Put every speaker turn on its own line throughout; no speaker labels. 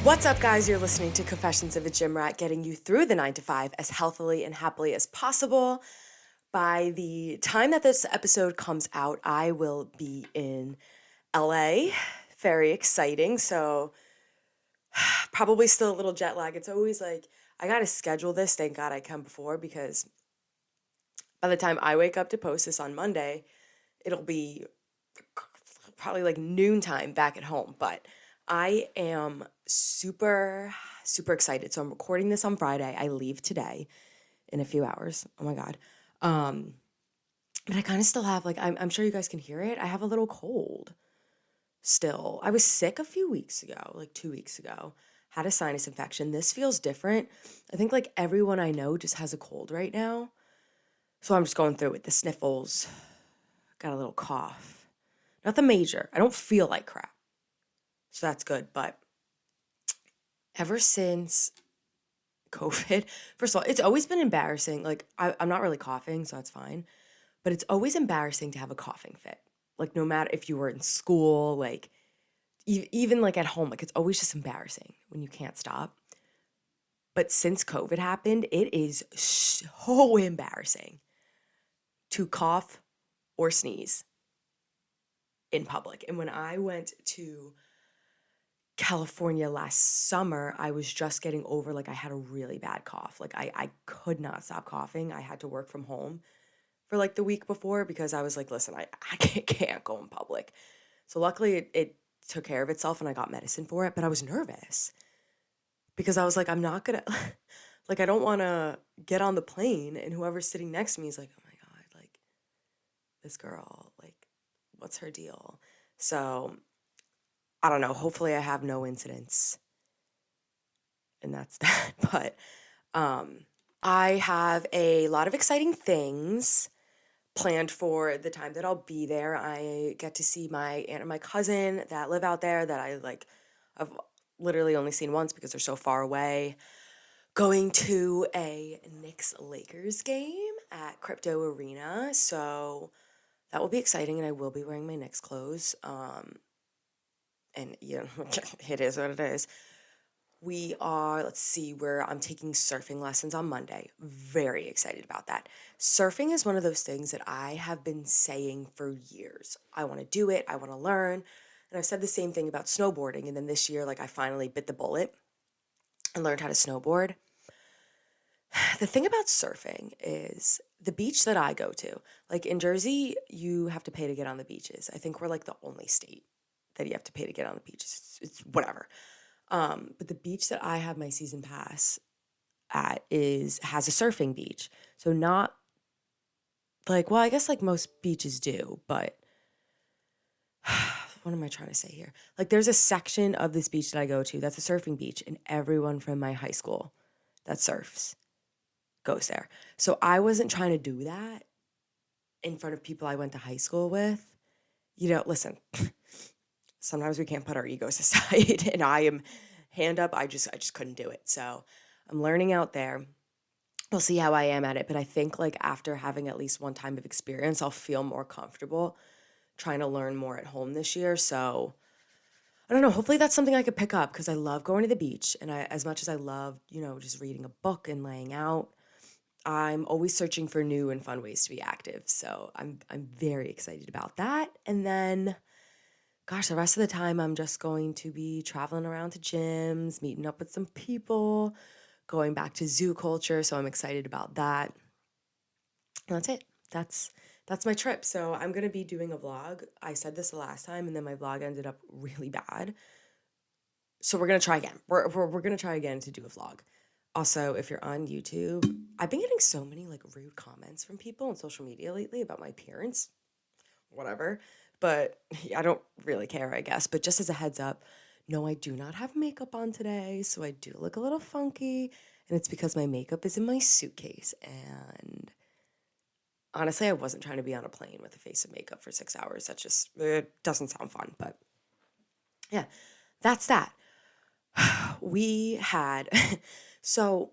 What's up, guys? You're listening to Confessions of a Gym Rat, getting you through the 9 to 5 as healthily and happily as possible. By the time that this episode comes out, I will be in LA. Very exciting. So, probably still a little jet lag. It's always like, I got to schedule this. Thank God I come before, because by the time I wake up to post this on Monday, it'll be probably like noontime back at home. But I am super, super excited. So I'm recording this on Friday. I leave today in a few hours. Oh my God. But I kind of still have, like, I'm sure you guys can hear it. I have a little cold still. I was sick a few weeks ago, like 2 weeks ago. Had a sinus infection. This feels different. I think like everyone I know just has a cold right now. So I'm just going through it. The sniffles, got a little cough. Nothing major. I don't feel like crap. So that's good. But ever since COVID, first of all, it's always been embarrassing. Like, I'm not really coughing, so that's fine. But it's always embarrassing to have a coughing fit. Like, no matter if you were in school, like, even like at home, like, it's always just embarrassing when you can't stop. But since COVID happened, it is so embarrassing to cough or sneeze in public. And when I went to California last summer, I was just getting over, like, I had a really bad cough. Like, I could not stop coughing. I had to work from home for like the week before because I was like, listen, I can't go in public. So luckily it took care of itself and I got medicine for it, but I was nervous because I was like, I'm not gonna, like, I don't want to get on the plane and whoever's sitting next to me is like, oh my God, like, this girl, like, what's her deal? So I don't know. Hopefully I have no incidents and that's that. But I have a lot of exciting things planned for the time that I'll be there. I get to see my aunt and my cousin that live out there that I've literally only seen once because they're so far away. Going to a Knicks Lakers game at Crypto Arena. So that will be exciting, and I will be wearing my Knicks clothes. And yeah, it is what it is. We are, let's see, where I'm taking surfing lessons on Monday. Very excited about that. Surfing is one of those things that I have been saying for years. I want to do it. I want to learn. And I've said the same thing about snowboarding. And then this year, like, I finally bit the bullet and learned how to snowboard. The thing about surfing is the beach that I go to, like in Jersey, you have to pay to get on the beaches. I think we're like the only state that you have to pay to get on the beaches. It's whatever. But the beach that I have my season pass at has a surfing beach. So not like, well, I guess like most beaches do, but what am I trying to say here? Like, there's a section of this beach that I go to that's a surfing beach, and everyone from my high school that surfs goes there. So I wasn't trying to do that in front of people I went to high school with. You know, listen, sometimes we can't put our egos aside, and I am hand up, I just couldn't do it. So I'm learning out there. We'll see how I am at it, but I think like after having at least one time of experience, I'll feel more comfortable trying to learn more at home this year. So I don't know, hopefully that's something I could pick up because I love going to the beach, and as much as I love, just reading a book and laying out, I'm always searching for new and fun ways to be active. So I'm very excited about that. And then gosh, the rest of the time I'm just going to be traveling around to gyms, meeting up with some people, going back to zoo culture. So I'm excited about that. And that's it. That's my trip. So I'm gonna be doing a vlog. I said this the last time, and then my vlog ended up really bad. So we're gonna try again. We're gonna try again to do a vlog. Also, if you're on YouTube, I've been getting so many like rude comments from people on social media lately about my appearance. Whatever. But I don't really care, I guess. But just as a heads up, no, I do not have makeup on today, so I do look a little funky, and it's because my makeup is in my suitcase. And honestly, I wasn't trying to be on a plane with a face of makeup for 6 hours. That just it doesn't sound fun. But yeah, that's that. We had so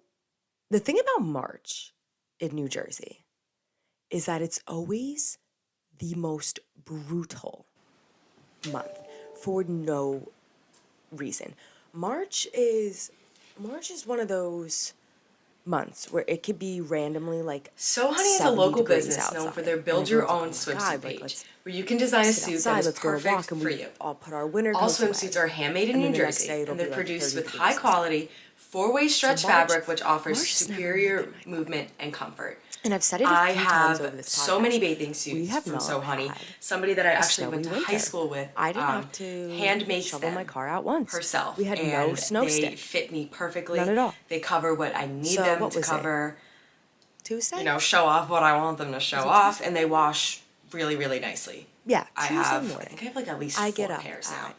the thing about March in New Jersey is that it's always the most brutal month for no reason. March is one of those months where it could be randomly like
So Honey is a
70
local
degrees
business known
outside,
for their
and
build your
everyone's
own
like, "Oh my
swimsuit
God, like
page,
let's
where you can design a
sit
suit that
outside,
is
let's go on a
perfect
walk, and
for
we
you.
all put our winter
All
coats away."
swimsuits are handmade in
And
New
then the next day
Jersey,
it'll
and
be
they're
like
produced
30
with
degrees
high
outside.
quality, four-way stretch
March-
fabric, which offers
March has never really
superior
been my favorite.
movement and comfort.
And I've said it a
I
few times over
have
this
so
podcast.
many bathing
We
suits
have
from
not
So Honey.
had
Somebody that I
a
actually went
snowy
to high
winter.
school with
I didn't have to
hand makes
shovel my
them
car out once.
herself.
We had
and
no snow
they
stick.
fit me perfectly.
None at all.
They cover what I need
So
them
what
to
was it?
cover.
Tuesday?
You know, show off what I want them to show
it
off,
Tuesday?
and they wash really, really nicely.
Yeah,
I
Tuesday morning.
think I have like at least
I
4
get up
pairs now.
at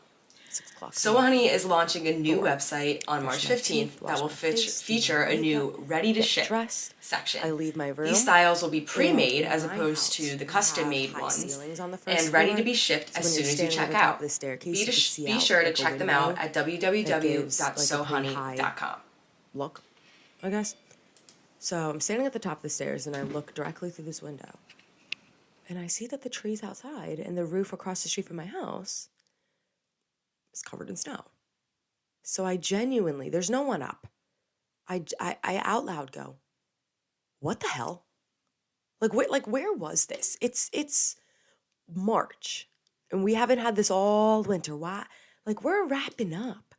6 o'clock.
So Honey is launching a new
Four.
website on
Brush
March
my
15th
teeth,
that
wash
will
my face, do
feature
my
a new
makeup,
ready-to-ship
dressed.
section.
I leave my room.
These styles will be pre-made
And
as
in my
opposed
house,
to the
we
custom-made
have high
ones,
ceilings on the first
and ready
floor.
to be shipped
So
as
when
soon
you're
as you
standing at
check
the top
out.
of the staircase,
Be,
you can see
be
out
sure to
like a
check them
window
out at
that gives, like, a pretty
www.sohoney.com.
look, I guess. So I'm standing at the top of the stairs and I look directly through this window. And I see that the trees outside and the roof across the street from my house is covered in snow. So I genuinely, there's no one up. I out loud go, what the hell? Where was this? It's March and we haven't had this all winter. Why? Like, we're wrapping up.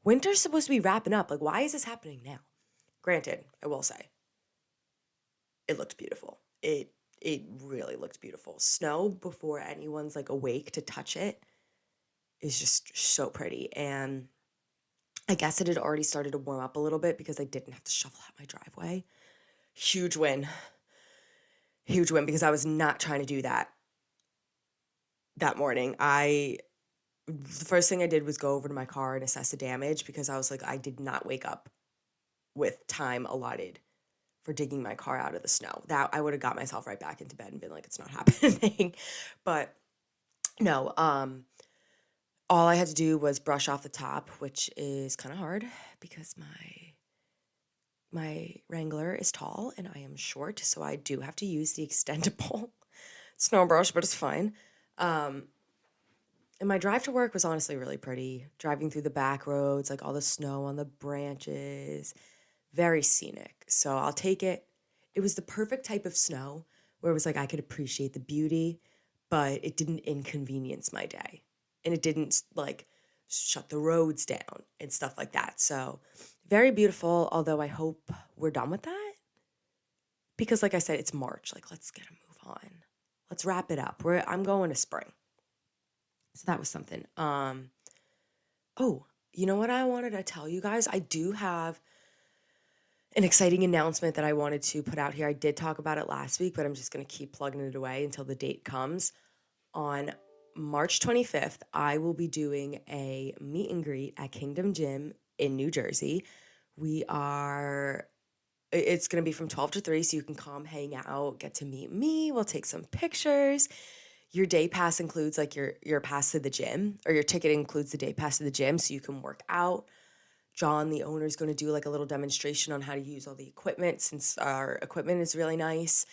Winter's supposed to be wrapping up. Like, why is this happening now? Granted, I will say, it looked beautiful. It really looked beautiful. Snow before anyone's like awake to touch it is just so pretty. And I guess it had already started to warm up a little bit because I didn't have to shovel out my driveway. Huge win. Huge win because I was not trying to do that morning. The first thing I did was go over to my car and assess the damage because I was like, I did not wake up with time allotted for digging my car out of the snow. That I would have got myself right back into bed and been like, it's not happening. But no, all I had to do was brush off the top, which is kind of hard because my Wrangler is tall and I am short, so I do have to use the extendable snow brush, but it's fine. And my drive to work was honestly really pretty. Driving through the back roads, like all the snow on the branches, very scenic. So I'll take it. It was the perfect type of snow where it was like I could appreciate the beauty, but it didn't inconvenience my day. And it didn't like shut the roads down and stuff like that. So very beautiful, although I hope we're done with that. Because like I said, it's March. Like, let's get a move on. Let's wrap it up. I'm going to spring. So that was something. Oh, you know what I wanted to tell you guys? I do have an exciting announcement that I wanted to put out here. I did talk about it last week, but I'm just going to keep plugging it away until the date comes. On March 25th, I will be doing a meet and greet at Kingdom Gym in New Jersey. It's going to be from 12 to 3, so you can come hang out, get to meet me. We'll take some pictures. Your day pass includes like your pass to the gym, or your ticket includes the day pass to the gym, so you can work out. John, the owner, is going to do like a little demonstration on how to use all the equipment since our equipment is really nice.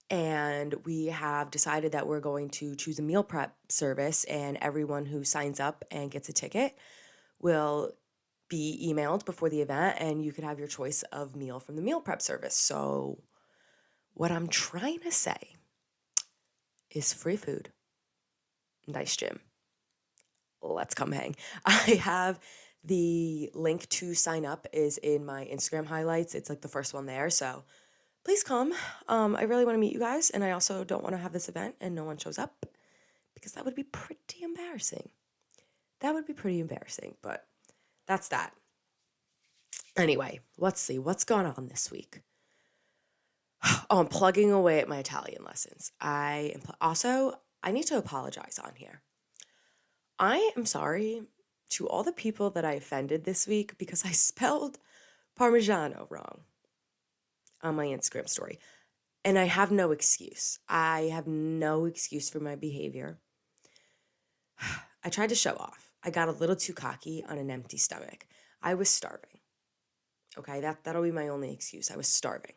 And we have decided that we're going to choose a meal prep service, and everyone who signs up and gets a ticket will be emailed before the event, and you could have your choice of meal from the meal prep service. So what I'm trying to say is free food, nice gym. Let's come hang. I have the link to sign up is in my Instagram highlights. It's like the first one there. So please come. I really want to meet you guys. And I also don't want to have this event and no one shows up because that would be pretty embarrassing. But that's that. Anyway, let's see. What's gone on this week? Oh, I'm plugging away at my Italian lessons. I need to apologize on here. I am sorry to all the people that I offended this week because I spelled Parmigiano wrong on my Instagram story. And I have no excuse. I have no excuse for my behavior. I tried to show off. I got a little too cocky on an empty stomach. I was starving. Okay, that'll be my only excuse. I was starving.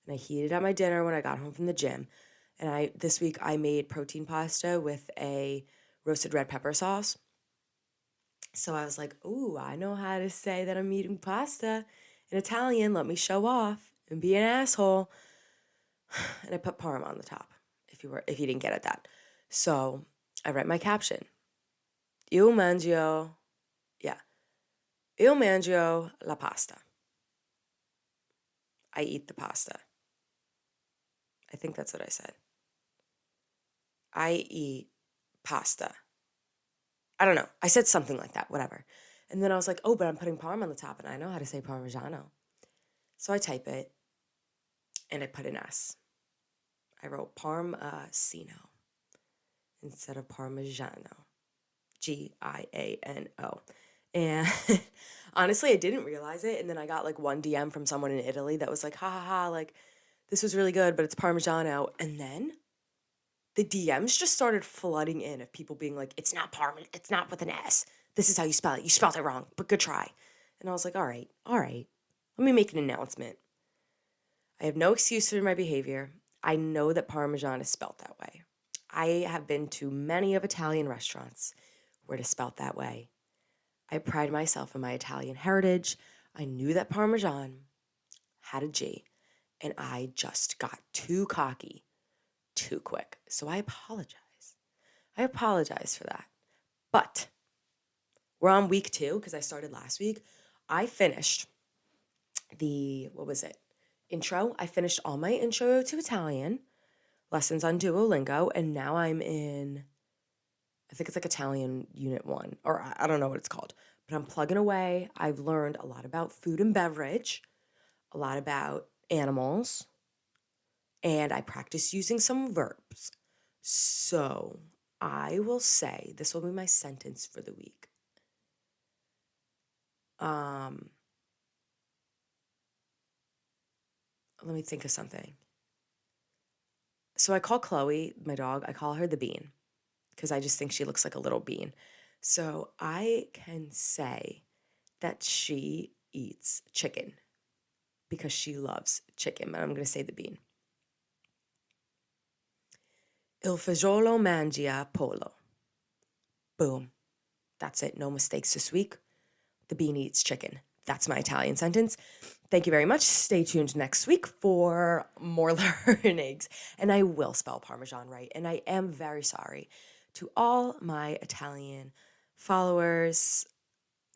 And I heated up my dinner when I got home from the gym. And this week I made protein pasta with a roasted red pepper sauce. So I was like, ooh, I know how to say that I'm eating pasta in Italian. Let me show off and be an asshole. And I put Parm on the top, if you didn't get it that. So I write my caption. Io mangio, yeah. Io mangio la pasta. I eat the pasta. I think that's what I said. I eat pasta. I don't know. I said something like that, whatever. And then I was like, oh, but I'm putting Parm on the top and I know how to say Parmigiano. So I type it and I put an S. I wrote Parmesino instead of Parmigiano. Giano. And honestly, I didn't realize it. And then I got like one DM from someone in Italy that was like, ha ha ha, like, this was really good, but it's Parmigiano. And then the DMs just started flooding in of people being like, it's not Parma, it's not with an S. This is how you spell it. You spelled it wrong, but good try. And I was like, all right. Let me make an announcement. I have no excuse for my behavior. I know that Parmesan is spelled that way. I have been to many of Italian restaurants where it is spelled that way. I pride myself in my Italian heritage. I knew that Parmesan had a G, and I just got too cocky too quick. So I apologize. I apologize for that. But we're on week 2 because I started last week. I finished intro. I finished all my intro to Italian lessons on Duolingo, and now I'm in, I think it's like Italian Unit 1, or I don't know what it's called, but I'm plugging away. I've learned a lot about food and beverage, a lot about animals, and I practice using some verbs. So I will say this will be my sentence for the week. Let me think of something. So I call Chloe, my dog, I call her the bean because I just think she looks like a little bean. So I can say that she eats chicken because she loves chicken, but I'm going to say the bean. Il fagiolo mangia pollo. Boom. That's it. No mistakes this week. The bean eats chicken. That's my Italian sentence. Thank you very much. Stay tuned next week for more learnings. And I will spell Parmesan right. And I am very sorry to all my Italian followers.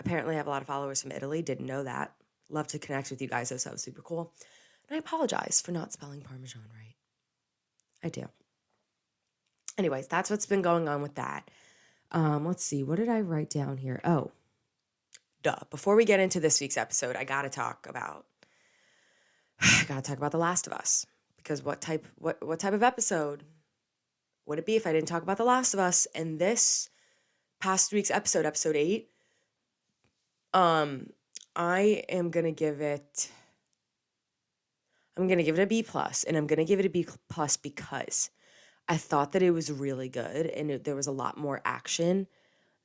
Apparently, I have a lot of followers from Italy. Didn't know that. Love to connect with you guys, though, so that was super cool. And I apologize for not spelling Parmesan right. I do. Anyways, that's what's been going on with that. Let's see. What did I write down here? Oh, duh. Before we get into this week's episode, I gotta talk about The Last of Us. Because what type of episode would it be if I didn't talk about The Last of Us? And this past week's episode 8, I am gonna give it a B+, and I'm gonna give it a B+ because I thought that it was really good, and there was a lot more action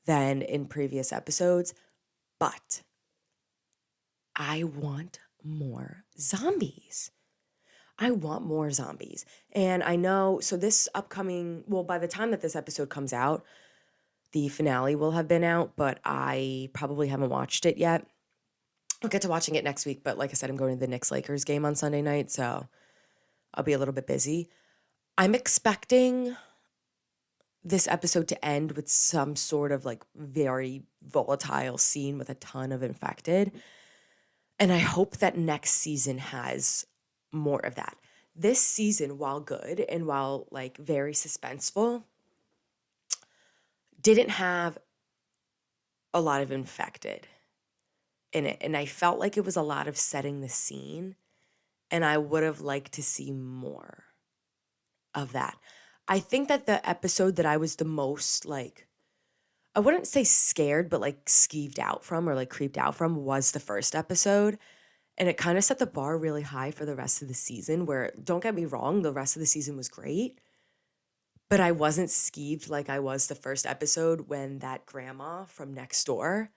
than in previous episodes, but I want more zombies. And I know, so this upcoming, well, by the time that this episode comes out, the finale will have been out, but I probably haven't watched it yet. I'll get to watching it next week, but like I said, I'm going to the Knicks-Lakers game on Sunday night, so I'll be a little bit busy. I'm expecting this episode to end with some sort of like very volatile scene with a ton of infected. And I hope that next season has more of that. This season, while good and while like very suspenseful, didn't have a lot of infected in it. And I felt like it was a lot of setting the scene. And I would have liked to see more of that. I think that the episode that I was the most like, I wouldn't say scared, but like skeeved out from or like creeped out from was the first episode. And it kind of set the bar really high for the rest of the season where, don't get me wrong, the rest of the season was great. But I wasn't skeeved like I was the first episode when that grandma from next door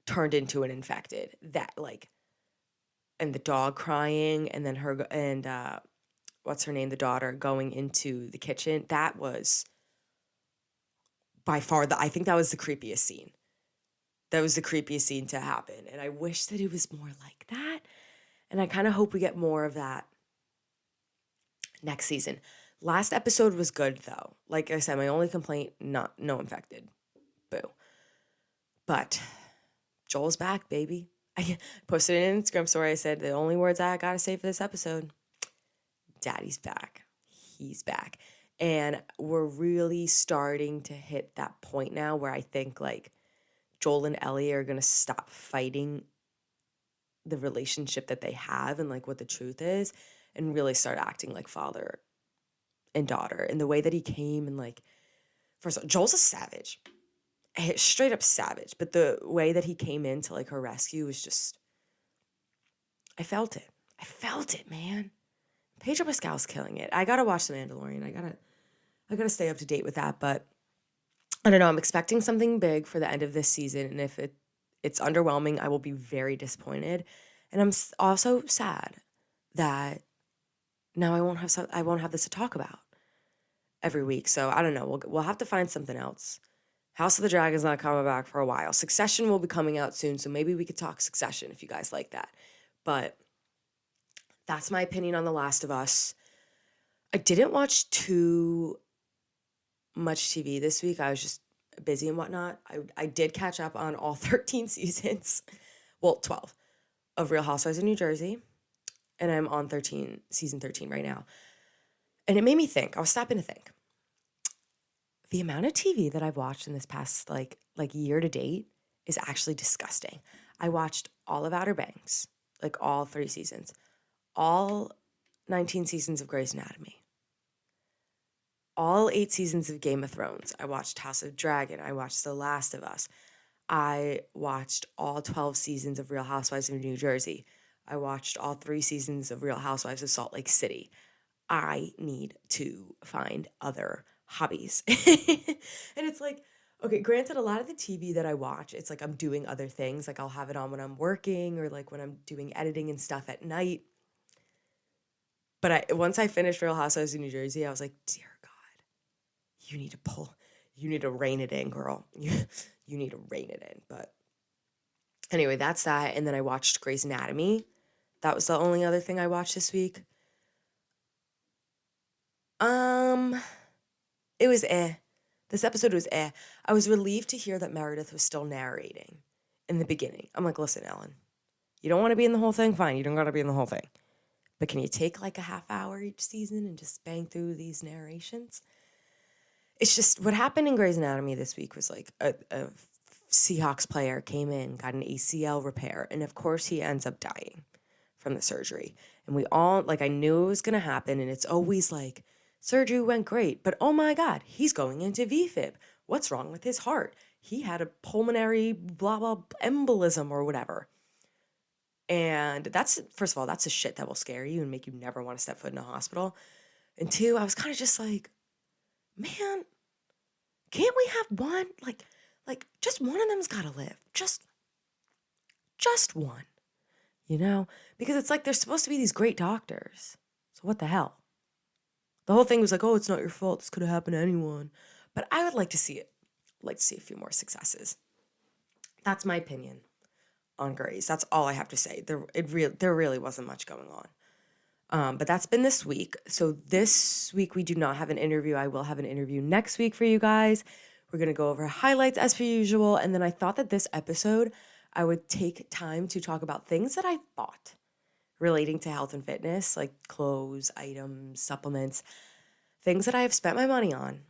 turned into an infected. That like, and the dog crying and then what's her name, the daughter going into the kitchen. That was by far I think that was the creepiest scene. That was the creepiest scene to happen. And I wish that it was more like that. And I kind of hope we get more of that next season. Last episode was good, though. Like I said, my only complaint, no infected. Boo. But Joel's back, baby. I posted it in an Instagram story. I said, the only words I got to say for this episode, Daddy's back. He's back. And we're really starting to hit that point now where I think, like, Joel and Ellie are going to stop fighting the relationship that they have and, like, what the truth is, and really start acting like father and daughter. And the way that he came and, like, first of all, Joel's a savage. Straight up savage. But the way that he came in to, like, her rescue was just, I felt it. I felt it, man. Pedro Pascal's killing it. I gotta watch The Mandalorian. I gotta stay up to date with that. But I don't know. I'm expecting something big for the end of this season, and if it's underwhelming, I will be very disappointed. And I'm also sad that now I won't have this to talk about every week. So I don't know. We'll have to find something else. House of the Dragon's not coming back for a while. Succession will be coming out soon, so maybe we could talk Succession if you guys like that. But that's my opinion on The Last of Us. I didn't watch too much TV this week. I was just busy and whatnot. I did catch up on all 13 seasons, well, 12, of Real Housewives of New Jersey, and I'm on season 13 right now. And it made me think. I was stopping to think. The amount of TV that I've watched in this past like year to date is actually disgusting. I watched all of Outer Banks, like all 3 seasons, all 19 seasons of Grey's Anatomy, all 8 seasons of Game of Thrones. I watched House of Dragon. I watched The Last of Us. I watched all 12 seasons of Real Housewives of New Jersey. I watched all 3 seasons of Real Housewives of Salt Lake City. I need to find other hobbies. And it's like, okay, granted, a lot of the TV that I watch, it's like I'm doing other things. Like I'll have it on when I'm working or like when I'm doing editing and stuff at night. But once I finished Real Housewives of New Jersey, I was like, dear God, you need to rein it in, girl. You need to rein it in. But anyway, that's that. And then I watched Grey's Anatomy. That was the only other thing I watched this week. It was This episode was I was relieved to hear that Meredith was still narrating in the beginning. I'm like, listen, Ellen, you don't want to be in the whole thing? Fine, you don't got to be in the whole thing. But can you take like a half hour each season and just bang through these narrations? It's just, what happened in Grey's Anatomy this week was like a Seahawks player came in, got an ACL repair, and of course he ends up dying from the surgery. And we all, like, I knew it was going to happen, and it's always like, surgery went great, but oh my God, he's going into VFib. What's wrong with his heart? He had a pulmonary blah, blah, embolism or whatever. And that's, first of all, that's a shit that will scare you and make you never want to step foot in a hospital. And 2, I was kind of just like, man, can't we have one? Like just one of them's got to live. Just one, you know? Because it's like, they're supposed to be these great doctors. So what the hell? The whole thing was like, oh, it's not your fault. This could have happened to anyone. But I would like to see it. I'd like to see a few more successes. That's my opinion on Grey's. That's all I have to say. There really wasn't much going on. But that's been this week. So this week we do not have an interview. I will have an interview next week for you guys. We're going to go over highlights as per usual. And then I thought that this episode I would take time to talk about things that I've bought relating to health and fitness, like clothes, items, supplements, things that I have spent my money on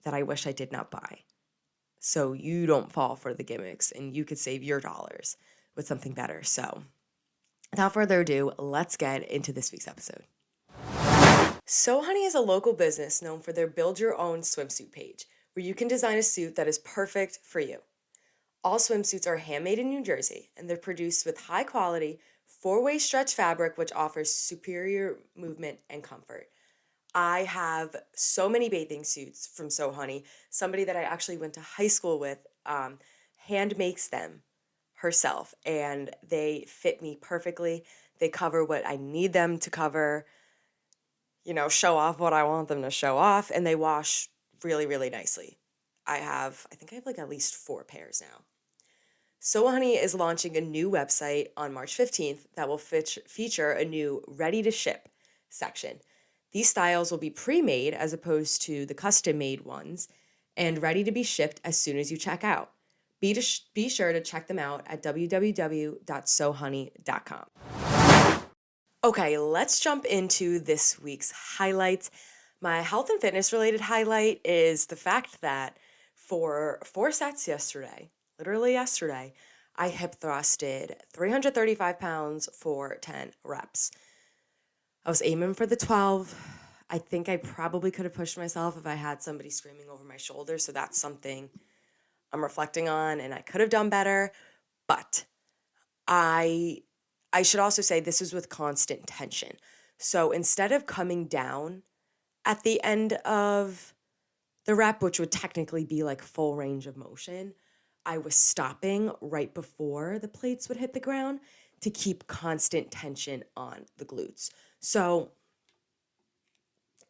that I wish I did not buy. So you don't fall for the gimmicks and you could save your dollars with something better. So without further ado, let's get into this week's episode. So Honey is a local business known for their build your own swimsuit page, where you can design a suit that is perfect for you. All swimsuits are handmade in New Jersey, and they're produced with high quality, 4-way stretch fabric, which offers superior movement and comfort. I have so many bathing suits from So Honey. Somebody that I actually went to high school with hand makes them herself, and they fit me perfectly. They cover what I need them to cover, show off what I want them to show off, and they wash really, really nicely. I think I have like at least 4 pairs now. So Honey is launching a new website on March 15th that will feature a new ready to ship section. These styles will be pre-made as opposed to the custom-made ones and ready to be shipped as soon as you check out. Be sure to check them out at www.sohoney.com. Okay, let's jump into this week's highlights. My health and fitness related highlight is the fact that for 4 sets yesterday, literally yesterday, I hip thrusted 335 pounds for 10 reps. I was aiming for the 12. I think I probably could have pushed myself if I had somebody screaming over my shoulder. So that's something I'm reflecting on, and I could have done better. But I should also say this was with constant tension. So instead of coming down at the end of the rep, which would technically be like full range of motion, I was stopping right before the plates would hit the ground to keep constant tension on the glutes. So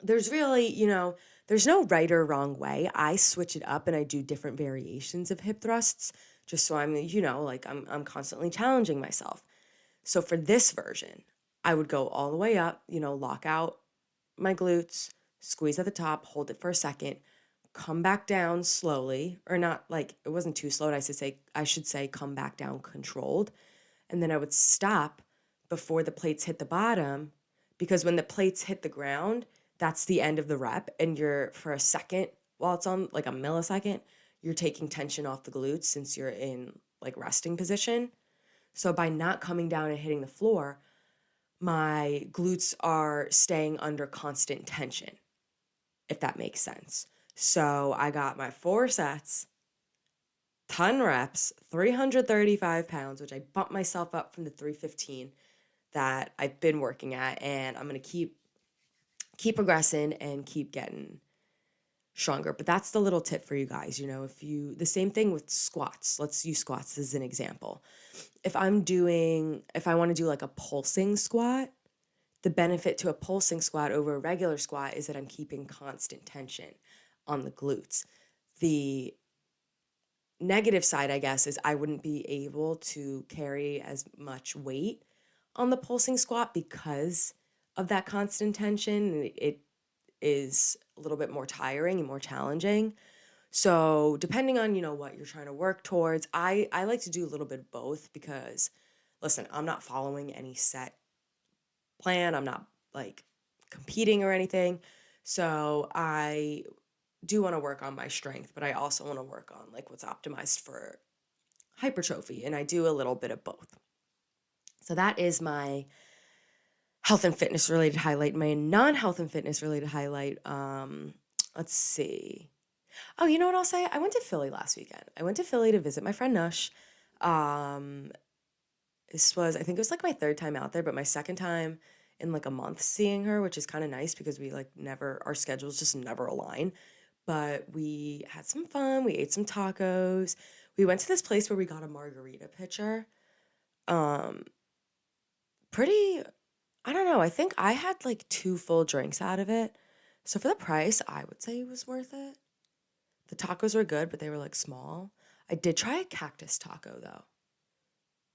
there's really, there's no right or wrong way. I switch it up and I do different variations of hip thrusts just so I'm, I'm constantly challenging myself. So for this version, I would go all the way up, lock out my glutes, squeeze at the top, hold it for a second, come back down slowly, or not like it wasn't too slow. I should say come back down controlled. And then I would stop before the plates hit the bottom, because when the plates hit the ground, that's the end of the rep. And you're, for a second, while it's on like a millisecond, you're taking tension off the glutes since you're in like resting position. So by not coming down and hitting the floor, my glutes are staying under constant tension, if that makes sense. So I got my 4 sets, 10 reps, 335 pounds, which I bumped myself up from the 315 that I've been working at. And I'm going to keep progressing and keep getting stronger. But that's the little tip for you guys. The same thing with squats. Let's use squats as an example. If I want to do like a pulsing squat, the benefit to a pulsing squat over a regular squat is that I'm keeping constant tension on the glutes. The negative side, I guess, is I wouldn't be able to carry as much weight on the pulsing squat because of that constant tension. It is a little bit more tiring and more challenging. So depending on, what you're trying to work towards, I like to do a little bit of both because, listen, I'm not following any set plan. I'm not like competing or anything. So I do want to work on my strength, but I also want to work on like what's optimized for hypertrophy. And I do a little bit of both. So that is my health and fitness related highlight. My non-health and fitness related highlight, let's see. Oh, you know what I'll say? I went to Philly last weekend. I went to Philly to visit my friend Nush. I think it was like my 3rd time out there, but my 2nd time in like a month seeing her, which is kind of nice because we like our schedules just never align. But we had some fun. We ate some tacos. We went to this place where we got a margarita pitcher. I don't know. I think I had like 2 full drinks out of it. So for the price, I would say it was worth it. The tacos were good, but they were like small. I did try a cactus taco though.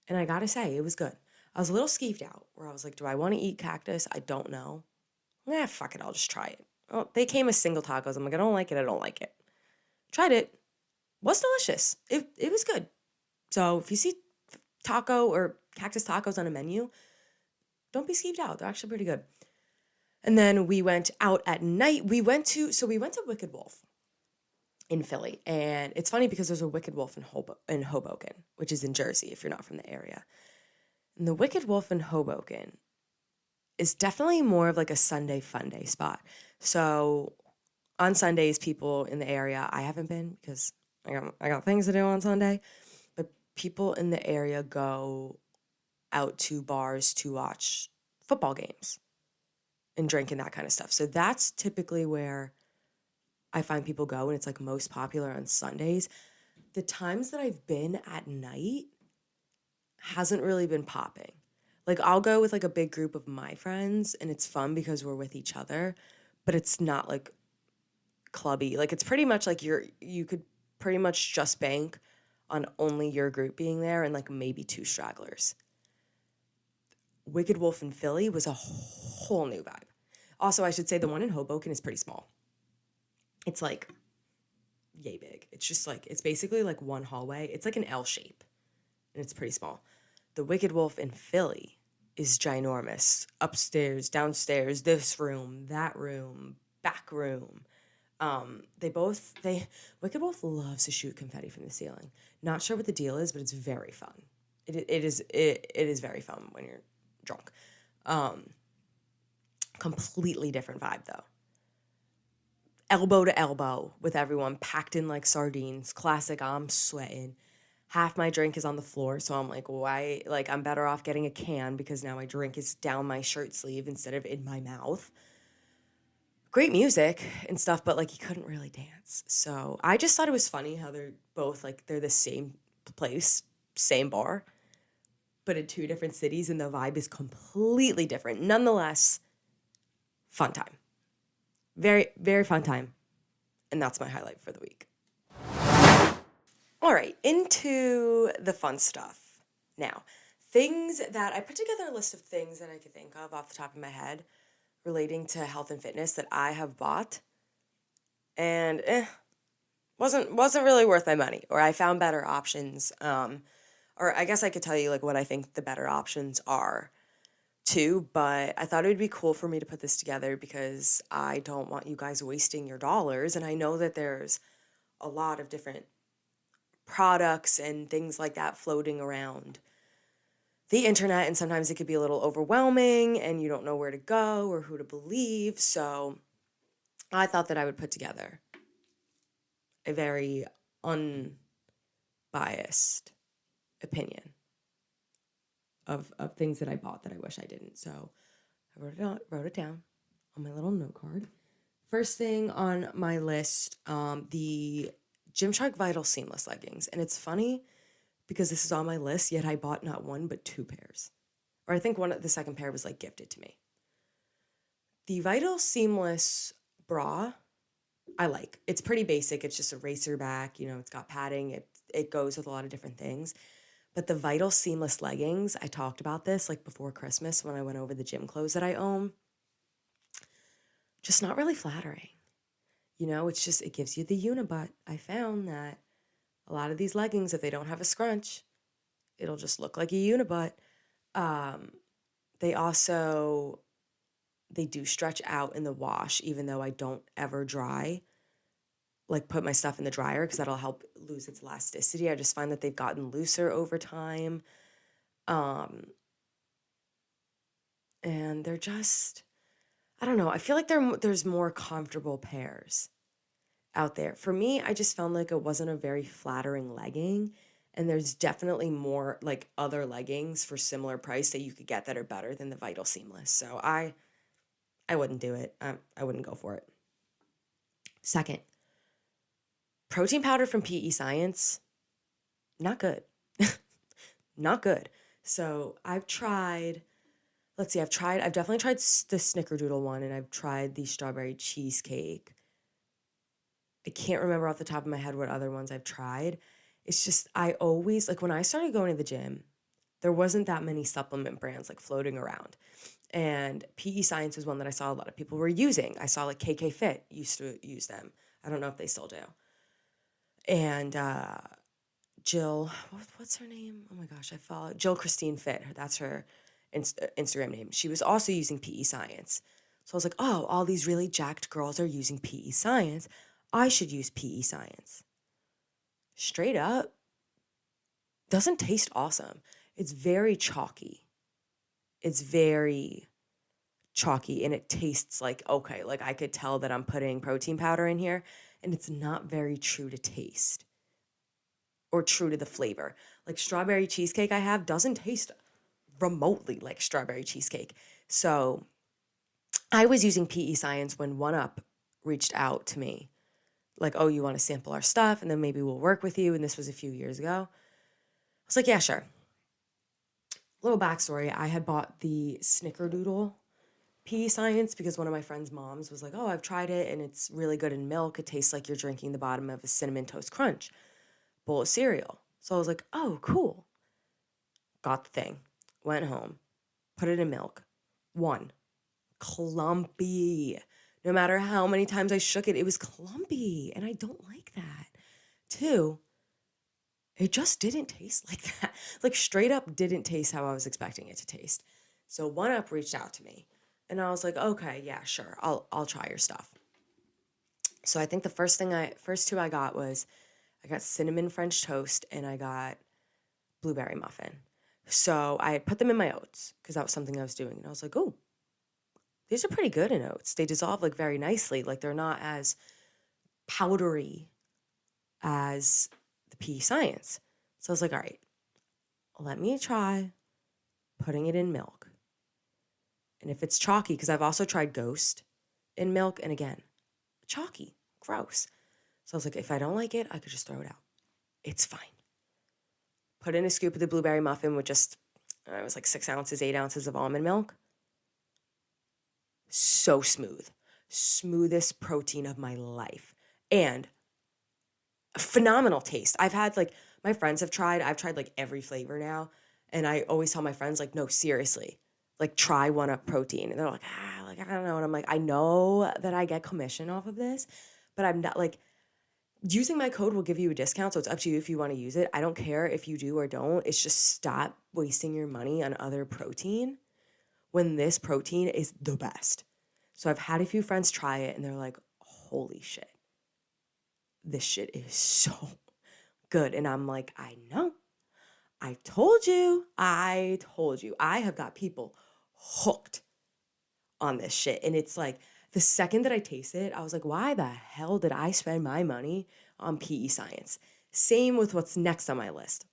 And I gotta say, it was good. I was a little skeeved out where I was like, do I want to eat cactus? I don't know. Fuck it. I'll just try it. Oh, they came as single tacos. I'm like, I don't like it. I don't like it. Tried it. Was delicious. It was good. So if you see taco or cactus tacos on a menu, don't be skeeved out. They're actually pretty good. And then we went out at night. We went to Wicked Wolf in Philly. And it's funny because there's a Wicked Wolf in Hoboken, which is in Jersey if you're not from the area. And the Wicked Wolf in Hoboken is definitely more of like a Sunday fun day spot. So on Sundays, people in the area, I haven't been because I got things to do on Sunday, but people in the area go out to bars to watch football games and drink and that kind of stuff. So that's typically where I find people go, and it's like most popular on Sundays. The times that I've been at night hasn't really been popping. Like I'll go with like a big group of my friends and it's fun because we're with each other, but it's not like clubby. Like it's pretty much like you could pretty much just bank on only your group being there and like maybe 2 stragglers. Wicked Wolf in Philly was a whole new vibe. Also, I should say the one in Hoboken is pretty small. It's like yay big. It's just like, it's basically like one hallway. It's like an L shape and it's pretty small. The Wicked Wolf in Philly is ginormous. Upstairs, downstairs, this room, that room, back room. Wicked Wolf loves to shoot confetti from the ceiling. Not sure what the deal is, but it's very fun. It is very fun when you're drunk. Completely different vibe though. Elbow to elbow with everyone, packed in like sardines. Classic, I'm sweating. Half my drink is on the floor, so I'm like, why? Like, I'm better off getting a can because now my drink is down my shirt sleeve instead of in my mouth. Great music and stuff, but like, you couldn't really dance. So I just thought it was funny how they're both like, they're the same place, same bar, but in 2 different cities, and the vibe is completely different. Nonetheless, fun time. Very, very fun time. And that's my highlight for the week. All right, into the fun stuff. Now, things that I put together a list of things that I could think of off the top of my head relating to health and fitness that I have bought and wasn't really worth my money, or I found better options. Or I guess I could tell you like what I think the better options are too, but I thought it would be cool for me to put this together because I don't want you guys wasting your dollars, and I know that there's a lot of different products and things like that floating around the internet, and sometimes it could be a little overwhelming and you don't know where to go or who to believe. So I thought that I would put together a very unbiased opinion of things that I bought that I wish I didn't. So I wrote it down on my little note card. First thing on my list, the Gymshark Vital Seamless leggings. And it's funny because this is on my list, yet I bought not 1 but 2 pairs. Or I think the second pair was like gifted to me. The Vital Seamless bra, I like. It's pretty basic. It's just a racer back, it's got padding. It goes with a lot of different things. But the Vital Seamless leggings, I talked about this like before Christmas when I went over the gym clothes that I own. Just not really flattering. It gives you the unibutt. I found that a lot of these leggings, if they don't have a scrunch, it'll just look like a unibutt. They do stretch out in the wash, even though I don't ever put my stuff in the dryer because that'll help lose its elasticity. I just find that they've gotten looser over time. And they're just, I don't know. I feel like there's more comfortable pairs out there. For me, I just found like it wasn't a very flattering legging. And there's definitely more like other leggings for similar price that you could get that are better than the Vital Seamless. So I wouldn't do it. I wouldn't go for it. Second, protein powder from PE Science, not good. Not good. So I've definitely tried the Snickerdoodle one, and I've tried the strawberry cheesecake. I can't remember off the top of my head what other ones I've tried. It's just, I always, like when I started going to the gym, there wasn't that many supplement brands like floating around. And PE Science was one that I saw a lot of people were using. I saw like KK Fit used to use them. I don't know if they still do. And Jill, what's her name? Oh my gosh, I follow Jill Christine Fit. That's her Instagram name. She was also using PE Science. So I was like, oh, all these really jacked girls are using PE Science. I should use PE Science. Straight up, doesn't taste awesome. It's very chalky. And it tastes like, okay, like I could tell that I'm putting protein powder in here, and it's not very true to taste or true to the flavor. Like strawberry cheesecake I have doesn't taste remotely like strawberry cheesecake. So I was using PE Science when OneUp reached out to me. Like, oh, you want to sample our stuff and then maybe we'll work with you. And this was a few years ago. I was like, yeah, sure. Little backstory. I had bought the Snickerdoodle PE Science because one of my friend's moms was like, oh, I've tried it and it's really good in milk. It tastes like you're drinking the bottom of a Cinnamon Toast Crunch bowl of cereal. So I was like, oh, cool. Got the thing. Went home. Put it in milk. 1, clumpy. No matter how many times I shook it, it was clumpy. And I don't like that. 2, it just didn't taste like that. Like straight up didn't taste how I was expecting it to taste. So 1UP reached out to me and I was like, okay, yeah, sure. I'll try your stuff. So I think the first 2 I got was I got cinnamon French toast and I got blueberry muffin. So I put them in my oats because that was something I was doing. And I was like, oh, these are pretty good in oats. They dissolve like very nicely. Like they're not as powdery as the PE Science. So I was like, all right, let me try putting it in milk. And if it's chalky, because I've also tried Ghost in milk, and again, chalky, gross. So I was like, if I don't like it, I could just throw it out. It's fine. Put in a scoop of the blueberry muffin with just, it was like 6 ounces, 8 ounces of almond milk. So smooth. Smoothest protein of my life. And a phenomenal taste. I've had like, my friends have tried, I've tried like every flavor now. And I always tell my friends, like, no, seriously, like try 1UP protein. And they're like, like, I don't know. And I'm like, I know that I get commission off of this, but I'm not like, using my code will give you a discount. So it's up to you if you want to use it. I don't care if you do or don't. It's just stop wasting your money on other protein when this protein is the best. So I've had a few friends try it and they're like, holy shit, this shit is so good. And I'm like, I know. I told you. I have got people hooked on this shit. And it's like, the second that I tasted it, I was like, why the hell did I spend my money on PE Science? Same with what's next on my list.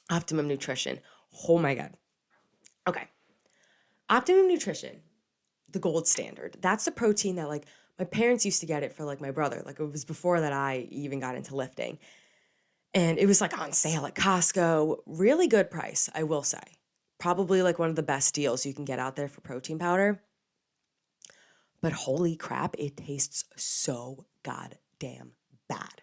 Optimum Nutrition. Oh my God. Okay. Optimum Nutrition, the gold standard. That's the protein that like my parents used to get it for like my brother. Like it was before that I even got into lifting. And it was like on sale at Costco. Really good price, I will say. Probably like one of the best deals you can get out there for protein powder. But holy crap, it tastes so goddamn bad.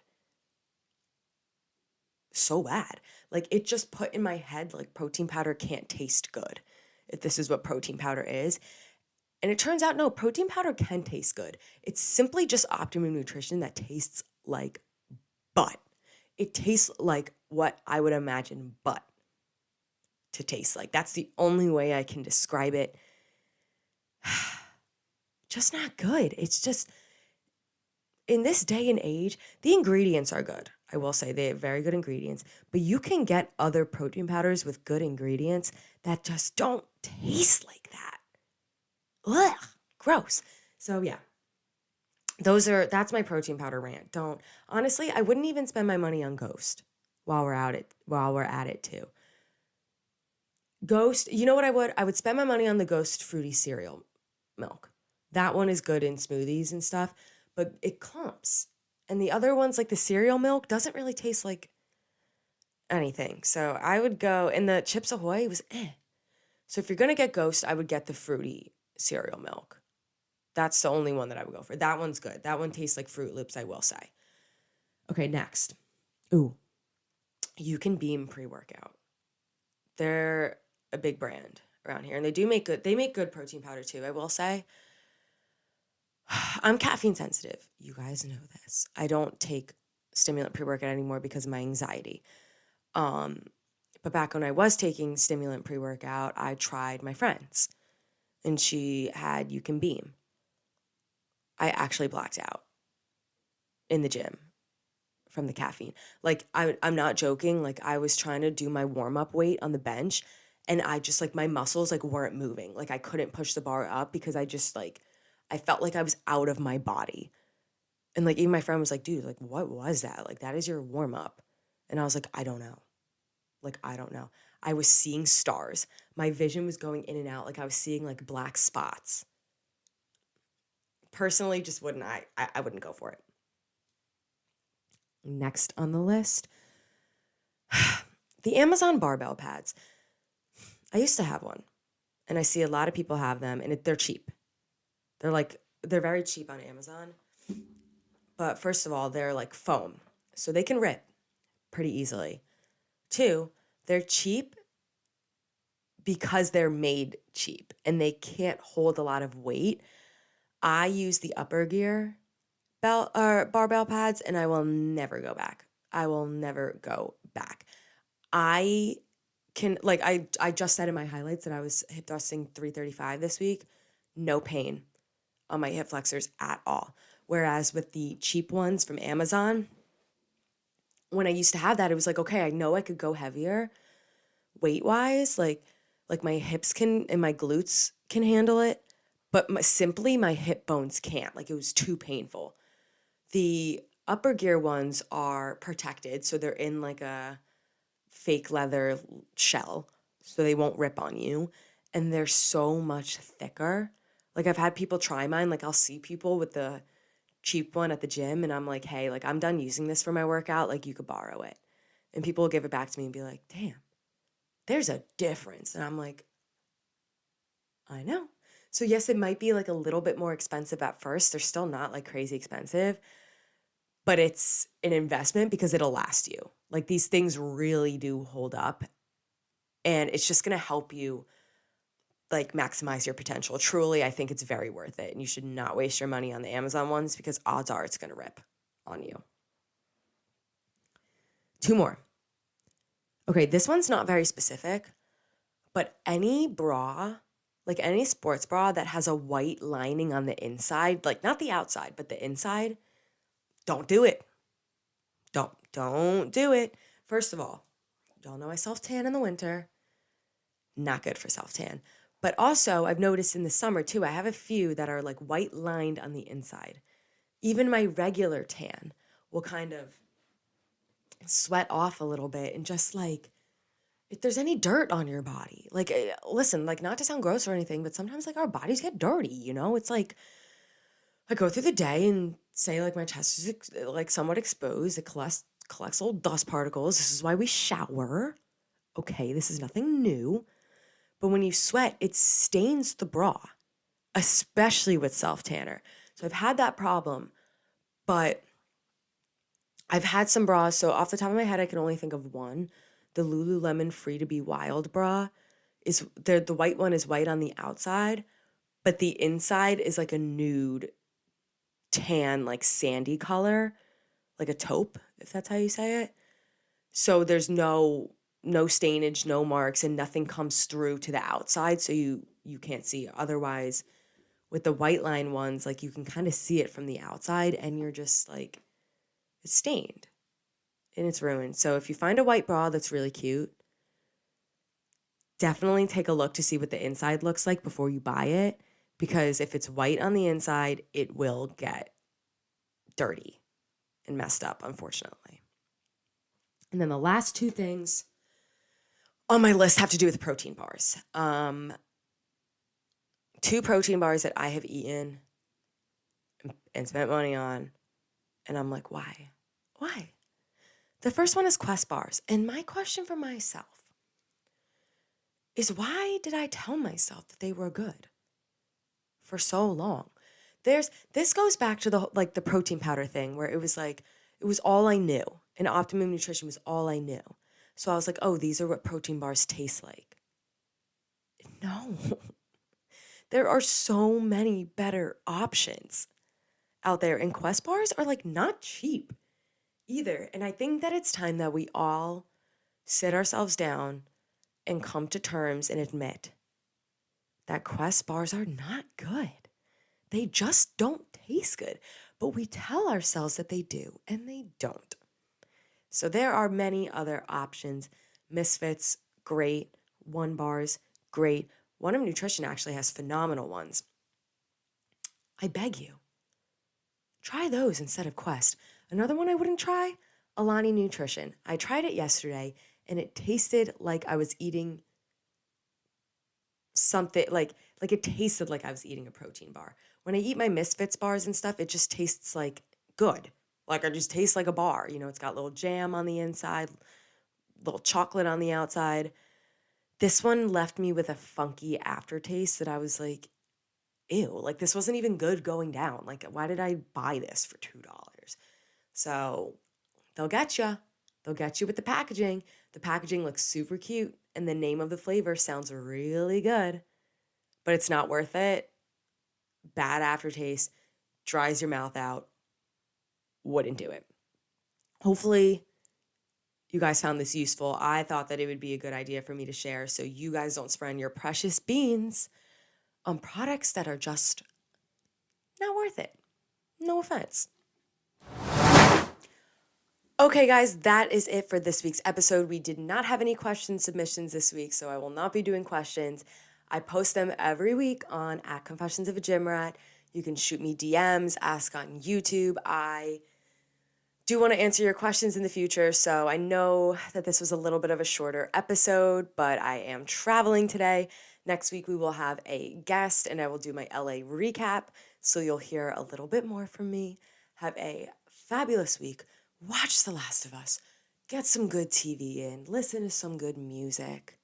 So bad. Like it just put in my head like protein powder can't taste good if this is what protein powder is. And it turns out, no, protein powder can taste good. It's simply just Optimum Nutrition that tastes like butt. It tastes like what I would imagine butt to taste like. That's the only way I can describe it. Just not good. It's just, in this day and age, the ingredients are good. I will say they have very good ingredients, but you can get other protein powders with good ingredients that just don't taste like that. Ugh, gross. So yeah, that's my protein powder rant. Honestly, I wouldn't even spend my money on Ghost while we're at it too. Ghost, you know what I would? I would spend my money on the Ghost fruity cereal milk. That one is good in smoothies and stuff, but it clumps. And the other ones, like the cereal milk, doesn't really taste like anything. So I would go, and the Chips Ahoy was eh. So if you're going to get Ghost, I would get the fruity cereal milk. That's the only one that I would go for. That one's good. That one tastes like Fruit Loops, I will say. Okay, next. Ooh, You Can Beam pre-workout. They're a big brand around here, and they make good protein powder too, I will say. I'm caffeine sensitive. You guys know this. I don't take stimulant pre-workout anymore because of my anxiety. But back when I was taking stimulant pre-workout, I tried my friend's, and she had You Can Beam. I actually blacked out in the gym from the caffeine. Like, I'm not joking. Like, I was trying to do my warm-up weight on the bench, and I just, like, my muscles, like, weren't moving. Like, I couldn't push the bar up because I just, like, I felt like I was out of my body. And, like, even my friend was like, dude, like, what was that? Like, that is your warm-up. And I was like, I don't know. Like, I don't know. I was seeing stars. My vision was going in and out. Like, I was seeing, like, black spots. Personally, just wouldn't, I wouldn't go for it. Next on the list, the Amazon barbell pads. I used to have one, and I see a lot of people have them, and they're cheap. They're very cheap on Amazon. But first of all, they're like foam, so they can rip pretty easily. Two, they're cheap because they're made cheap and they can't hold a lot of weight. I use the Upper Gear barbell pads, and I will never go back. I will never go back. I can, like, I just said in my highlights that I was hip thrusting 335 this week. No pain on my hip flexors at all. Whereas with the cheap ones from Amazon, when I used to have that, it was like, okay, I know I could go heavier weight wise. Like my hips can and my glutes can handle it, but simply my hip bones can't. Like, it was too painful. The Upper Gear ones are protected, so they're in like a fake leather shell, so they won't rip on you. And they're so much thicker. Like, I've had people try mine. Like, I'll see people with the cheap one at the gym, and I'm like, hey, like, I'm done using this for my workout. Like, you could borrow it. And people will give it back to me and be like, damn, there's a difference. And I'm like, I know. So yes, it might be like a little bit more expensive at first. They're still not like crazy expensive, but it's an investment because it'll last you. Like, these things really do hold up, and it's just going to help you like maximize your potential. Truly, I think it's very worth it, and you should not waste your money on the Amazon ones because odds are it's going to rip on you. Two more. Okay, this one's not very specific, but any bra, like any sports bra that has a white lining on the inside, like not the outside, but the inside, don't do it. Don't do it. First of all, y'all know I self-tan in the winter. Not good for self-tan. But also, I've noticed in the summer too, I have a few that are like white lined on the inside. Even my regular tan will kind of sweat off a little bit, and just like, if there's any dirt on your body, like, listen, like, not to sound gross or anything, but sometimes like our bodies get dirty, you know? It's like, I go through the day and say like my chest is like somewhat exposed. It collects little dust particles. This is why we shower. Okay, this is nothing new. But when you sweat, it stains the bra, especially with self-tanner. So I've had that problem, but I've had some bras. So off the top of my head, I can only think of one. The Lululemon Free to Be Wild bra is there. The white one is white on the outside, but the inside is like a nude tan, like sandy color, like a taupe, if that's how you say it. So there's no stainage, no marks, and nothing comes through to the outside, so you can't see it. Otherwise, with the white line ones, like, you can kind of see it from the outside, and you're just like, it's stained and it's ruined. So if you find a white bra that's really cute, definitely take a look to see what the inside looks like before you buy it, because if it's white on the inside, it will get dirty and messed up, unfortunately. And then the last two things on my list have to do with protein bars. Two protein bars that I have eaten and spent money on, and I'm like, why? Why? The first one is Quest bars. And my question for myself is, why did I tell myself that they were good for so long? This goes back to the protein powder thing, where it was like, it was all I knew. And Optimum Nutrition was all I knew. So I was like, oh, these are what protein bars taste like. No. There are so many better options out there. And Quest bars are like not cheap either. And I think that it's time that we all sit ourselves down and come to terms and admit that Quest bars are not good. They just don't taste good. But we tell ourselves that they do, and they don't. So there are many other options. Misfits, great. One bars, great. One of Nutrition actually has phenomenal ones. I beg you, try those instead of Quest. Another one I wouldn't try, Alani Nutrition. I tried it yesterday, and it tasted like I was eating something, like it tasted like I was eating a protein bar. When I eat my Misfits bars and stuff, it just tastes like good. Like, it just tastes like a bar. You know, it's got little jam on the inside, little chocolate on the outside. This one left me with a funky aftertaste that I was like, ew, like, this wasn't even good going down. Like, why did I buy this for $2? So they'll get you. They'll get you with the packaging. The packaging looks super cute and the name of the flavor sounds really good, but it's not worth it. Bad aftertaste, dries your mouth out. Wouldn't do it. Hopefully, you guys found this useful. I thought that it would be a good idea for me to share so you guys don't spend your precious beans on products that are just not worth it. No offense. Okay, guys, that is it for this week's episode. We did not have any question submissions this week, so I will not be doing questions. I post them every week on @ConfessionsOfAGymRat. You can shoot me DMs, ask on YouTube. I do want to answer your questions in the future, so I know that this was a little bit of a shorter episode, but I am traveling today. Next week we will have a guest and I will do my LA recap, so you'll hear a little bit more from me. Have a fabulous week. Watch The Last of Us. Get some good TV in. Listen to some good music.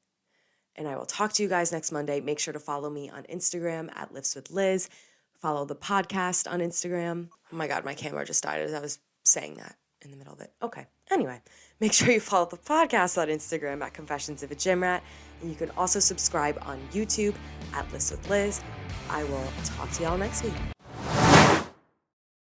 And I will talk to you guys next Monday. Make sure to follow me on Instagram @LiftsWithLiz. Follow the podcast on Instagram. Oh my God, my camera just died as I was saying that in the middle of it. Okay. Anyway, make sure you follow the podcast on Instagram @ConfessionsOfAGymRat. And you can also subscribe on YouTube @LiftsWithLiz. I will talk to y'all next week.